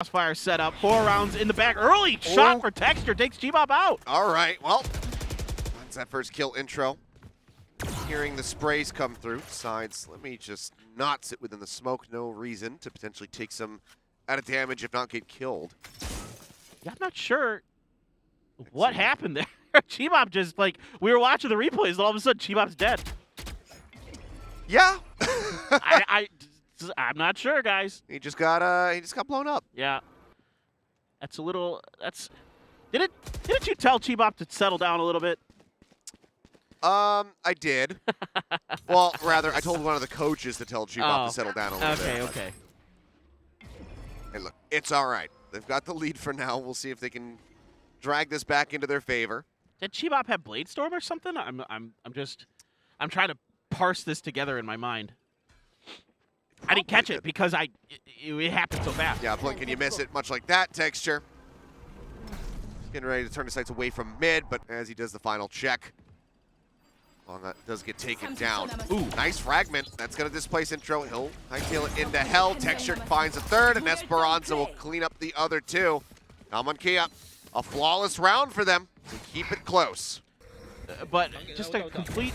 Crossfire set up, 4 rounds in the back. Early shot for Texture, takes G-Bob out. All right, well, that's that first kill intro. Hearing the sprays come through, decides, let me just not sit within the smoke. No reason to potentially take some out of damage, if not get killed. Yeah, I'm not sure what happened there. G-Bob just, like, we were watching the replays, and all of a sudden, G-Bob's dead. Yeah. I'm not sure, guys. He just got blown up. Yeah. That's a little, didn't you tell G-Bob to settle down a little bit? I did. Well, rather, I told one of the coaches to tell G-Bob to settle down a little bit. Okay. And look, it's all right. They've got the lead for now. We'll see if they can drag this back into their favor. Did G-Bob have Blade Storm or something? I'm trying to parse this together in my mind. I didn't catch it because it happened so fast. Yeah, blink and you miss it, much like that Texture. He's getting ready to turn his sights away from mid, but as he does the final check, well, that does get taken down. Ooh, nice fragment. That's going to displace intro. He'll hightail it into hell. Texture finds a third, and Esperanza will clean up the other two. Naman Kia, a flawless round for them to keep it close. But just a complete,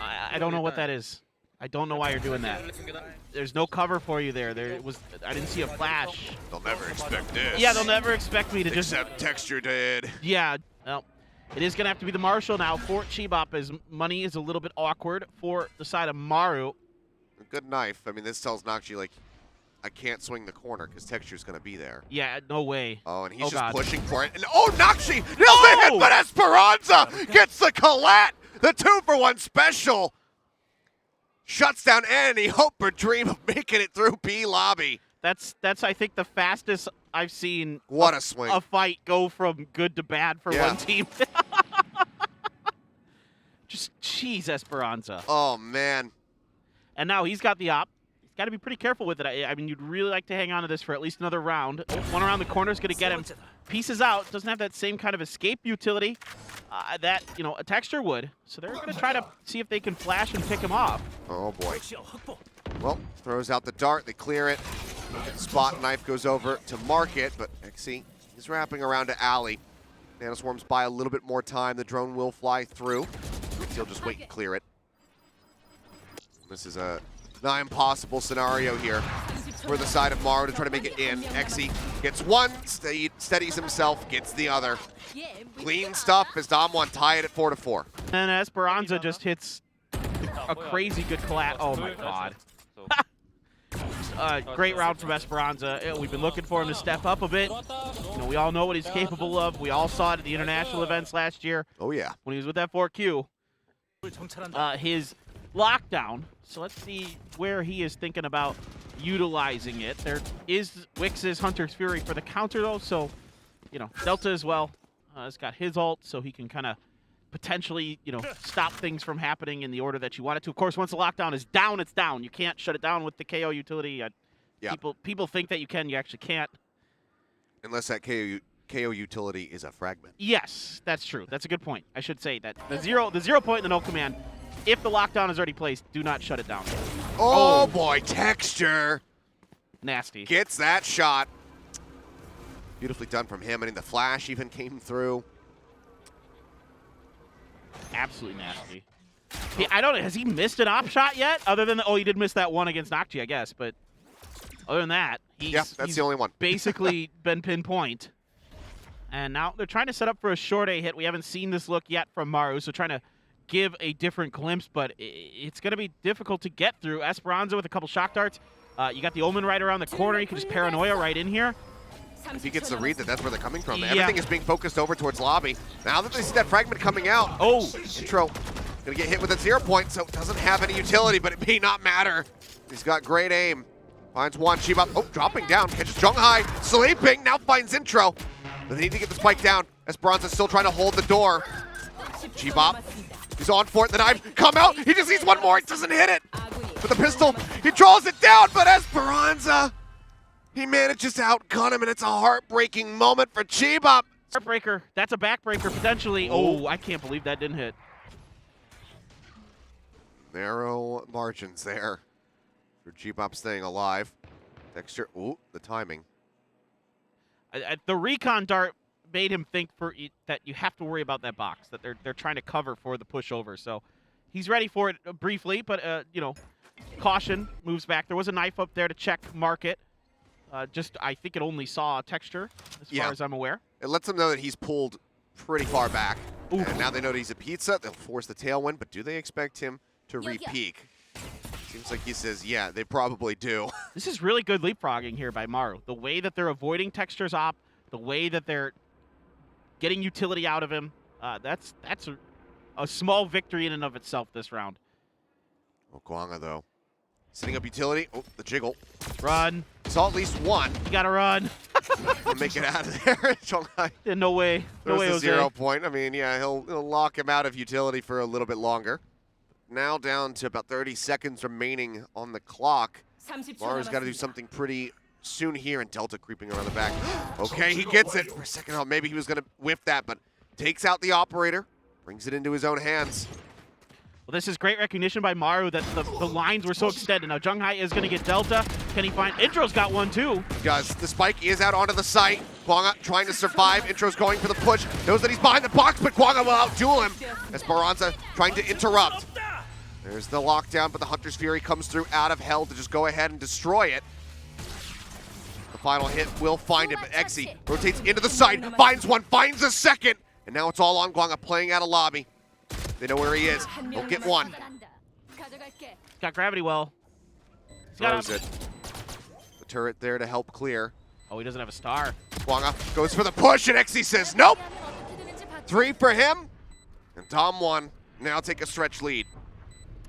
I don't know what that is. I don't know why you're doing that. There's no cover for you there. I didn't see a flash. They'll never expect this. Yeah, they'll never expect me to just. Except Texture did. Yeah. Well, it is going to have to be the Marshall now for G-Bop, as money is a little bit awkward for the side of Maru. A good knife. I mean, this tells Nakji, like, I can't swing the corner because Texture's going to be there. Yeah, no way. Oh, and he's just pushing for it. And Nakji nails the hit, but Esperanza gets the collat. The 2-for-1 special. Shuts down any hope or dream of making it through B lobby. That's I think the fastest I've seen what a swing. A fight go from good to bad for one team. Just jeez, Esperanza. Oh man. And now he's got the op. He's got to be pretty careful with it. I mean, you'd really like to hang on to this for at least another round. One around the corner is going to get him. Pieces out. Doesn't have that same kind of escape utility that, a Texture would. So they're going to try to see if they can flash and pick him off. Oh, boy. Well, throws out the dart. They clear it. Spot knife goes over to Market, but Exy is wrapping around to Alley. Nanoswarms buy a little bit more time. The drone will fly through. He'll just wait and clear it. This is a not impossible scenario here for the side of Maru to try to make it in. Exy gets one, steadies himself, gets the other. Clean stuff as Damwon tie it at 4-4. And Esperanza just hits a crazy good collat. Oh my god. Great round from Esperanza. We've been looking for him to step up a bit. We all know what he's capable of. We all saw it at the international events last year. Oh yeah. When he was with that 4Q. His lockdown. So let's see where he is thinking about utilizing it. There is Wix's Hunter's Fury for the counter though, so Delta as well has got his ult, so he can kind of potentially stop things from happening in the order that you want it to. Of course, once the lockdown is down, it's down. You can't shut it down with the KO utility. People think that you can, you actually can't. Unless that KO utility is a fragment. Yes, that's true. That's a good point. I should say that the zero point in the no command. If the lockdown is already placed, do not shut it down. Oh boy, Texture. Nasty. Gets that shot. Beautifully done from him. I mean, the flash even came through. Absolutely nasty. I don't know. Has he missed an op shot yet? Other than, he did miss that one against Nakji, I guess. But other than that, he's the only one. Basically been pinpoint. And now they're trying to set up for a short A hit. We haven't seen this look yet from Maru, so trying to give a different glimpse, but it's going to be difficult to get through. Esperanza with a couple shock darts. You got the Omen right around the corner. You can just paranoia right in here. If he gets the read that that's where they're coming from, everything is being focused over towards lobby. Now that they see that fragment coming out, intro gonna get hit with a 0 point, so it doesn't have any utility, but it may not matter. He's got great aim. Finds one, Chiba, dropping down, catches Zhonghai, sleeping, now finds intro. But they need to get the spike down. Esperanza's still trying to hold the door. G-Bop, he's on for it, the knife, come out, he just needs one more, he doesn't hit it. With the pistol, he draws it down, but Esperanza, he manages to outgun him, and it's a heartbreaking moment for G-Bop. Heartbreaker, that's a backbreaker potentially. Oh, I can't believe that didn't hit. Narrow margins there for G-Bop staying alive. Texture, ooh, the timing. The recon dart made him think that you have to worry about that box, that they're trying to cover for the pushover. So he's ready for it briefly, but you know, caution, moves back. There was a knife up there to check market. Just I think it only saw Texture as far as I'm aware. It lets them know that he's pulled pretty far back. Oof. And now they know that he's a pizza. They'll force the tailwind, but do they expect him to re-peek? Seems like he says, yeah, they probably do. This is really good leapfrogging here by MARU. The way that they're avoiding Texture's op, the way that they're getting utility out of him, that's a small victory in and of itself this round. Oh, Guanga, though. Setting up utility. Oh, the jiggle. Run. Saw at least one. You gotta run. He'll make it out of there. Yeah, no way. No way, the Jose. 0 point. I mean, yeah, he'll lock him out of utility for a little bit longer. Now down to about 30 seconds remaining on the clock. MARU's got to do something pretty soon here, and Delta creeping around the back. Okay, he gets it. For a second, maybe he was going to whiff that, but takes out the operator, brings it into his own hands. Well, this is great recognition by MARU that the lines were so extended. Now, Junghai is going to get Delta. Can he find... Intro's got one, too. He does. The spike is out onto the site. Guanga trying to survive. Intro's going for the push. Knows that he's behind the box, but Guanga will outduel him. Esperanza trying to interrupt. There's the lockdown, but the Hunter's Fury comes through out of hell to just go ahead and destroy it. The final hit will find it, but Exi rotates into the side, finds one, finds a second, and now it's all on Guanga playing out of lobby. They know where he is. He'll get one. He's got gravity well. Throws it. The turret there to help clear. Oh, he doesn't have a star. Guanga goes for the push, and Exi says nope. 3 for him, and Dom 1 now take a stretch lead.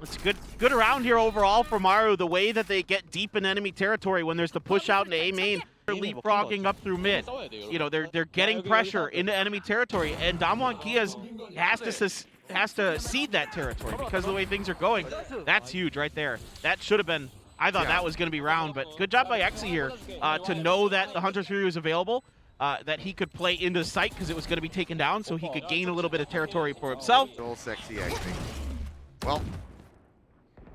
It's good round here overall for MARU. The way that they get deep in enemy territory when there's the push out into A main, they're leapfrogging up through mid. You know, they're getting pressure into enemy territory, and Damwon Kias has to cede that territory because of the way things are going. That's huge right there. That should have been. I thought that was going to be round, but good job by Exi here to know that the Hunter's Fury was available, that he could play into the site because it was going to be taken down, so he could gain a little bit of territory for himself. Little sexy Exi. Well,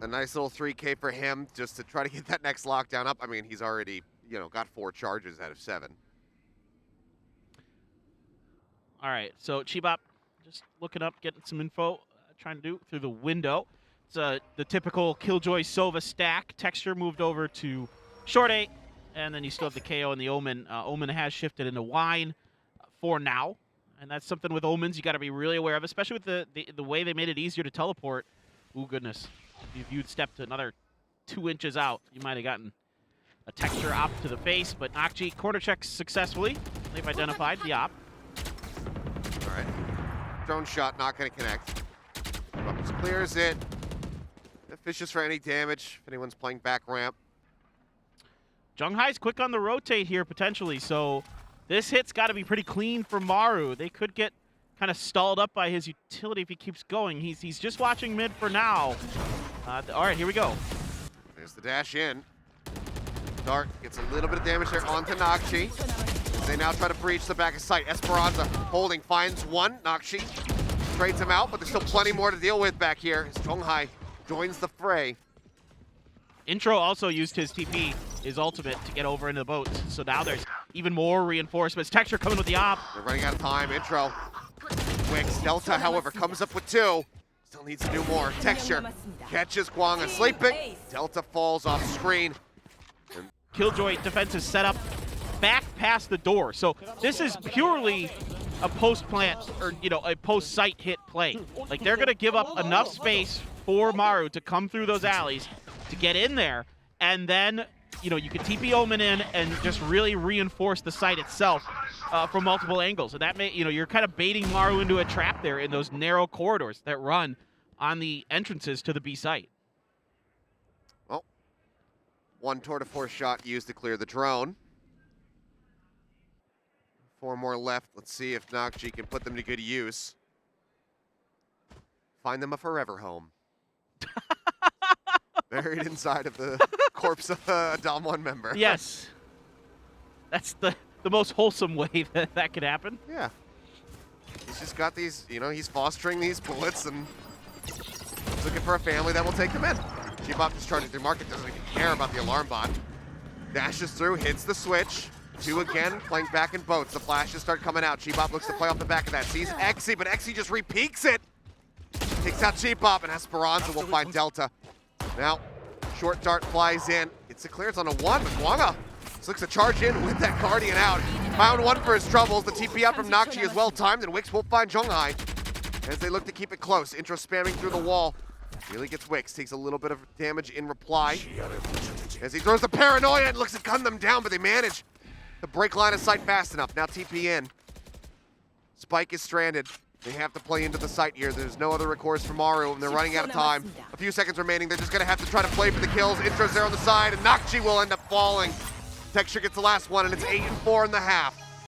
a nice little 3K for him just to try to get that next lockdown up. I mean, he's already, you know, got 4 charges out of 7. All right, so Chibop just looking up, getting some info, trying to do through the window. It's the typical Killjoy Sova stack. Texture moved over to short 8, and then you still have the KO and the Omen. Omen has shifted into Wine for now, and that's something with Omens you got to be really aware of, especially with the way they made it easier to teleport. Ooh, goodness. If you'd stepped another 2 inches out, you might have gotten a Texture op to the face, but Nakji corner checks successfully. They've identified the op. All right. Drone shot not going to connect. Just clears it. Fishes for any damage if anyone's playing back ramp. Junghai's quick on the rotate here potentially, so this hit's got to be pretty clean for MARU. They could get kind of stalled up by his utility if he keeps going. He's just watching mid for now. All right, here we go. There's the dash in. Dart gets a little bit of damage there onto Nakshi. They now try to breach the back of sight. Esperanza holding, finds one. Nakshi trades him out, but there's still plenty more to deal with back here as Junghai joins the fray. Intro also used his TP, his ultimate, to get over into the boats. So now there's even more reinforcements. Texture coming with the op. They're running out of time. Intro. Wicks. Delta, however, comes up with 2. Still needs to do more. Texture catches Guanga sleeping. Delta falls off screen. Killjoy defense is set up back past the door. So this is purely a post-plant, or, you know, a post-site hit play. Like, they're going to give up enough space for MARU to come through those alleys to get in there, and then, you know, you can TP Omen in and just really reinforce the site itself from multiple angles. And that may, you know, you're kind of baiting MARU into a trap there in those narrow corridors that run on the entrances to the B site. Well, 1 tour de force shot used to clear the drone. 4 more left. Let's see if Nakji can put them to good use. Find them a forever home. Buried inside of the corpse of a Dom 1 member. Yes. That's the most wholesome way that could happen. Yeah. He's just got these, you know, he's fostering these bullets, and He's looking for a family that will take them in. G-Bop just charging through market, doesn't even care about the alarm bot. Dashes through, hits the switch. 2 again, playing back in boats. The flashes start coming out. G-Bop looks to play off the back of that. Sees Exy, but Exy just re-peeks it. Takes out G-Bop, and Esperanza will find Delta. Now, short dart flies in. It's a clearance on a 1, but Gwanga looks to charge in with that Guardian out. Found 1 for his troubles. The TP out from Nakchi is well timed, and Wix will find Zhonghai as they look to keep it close. Intro spamming through the wall. Really gets Wix, takes a little bit of damage in reply. As he throws the paranoia and looks to gun them down, but they manage to break line of sight fast enough. Now TP in. Spike is stranded. They have to play into the site here. There's no other recourse for Maru, and they're running out of time. A few seconds remaining. They're just going to have to try to play for the kills. Intro's there on the side, and Nakchi will end up falling. Texture gets the last one, and it's 8-4 in the half.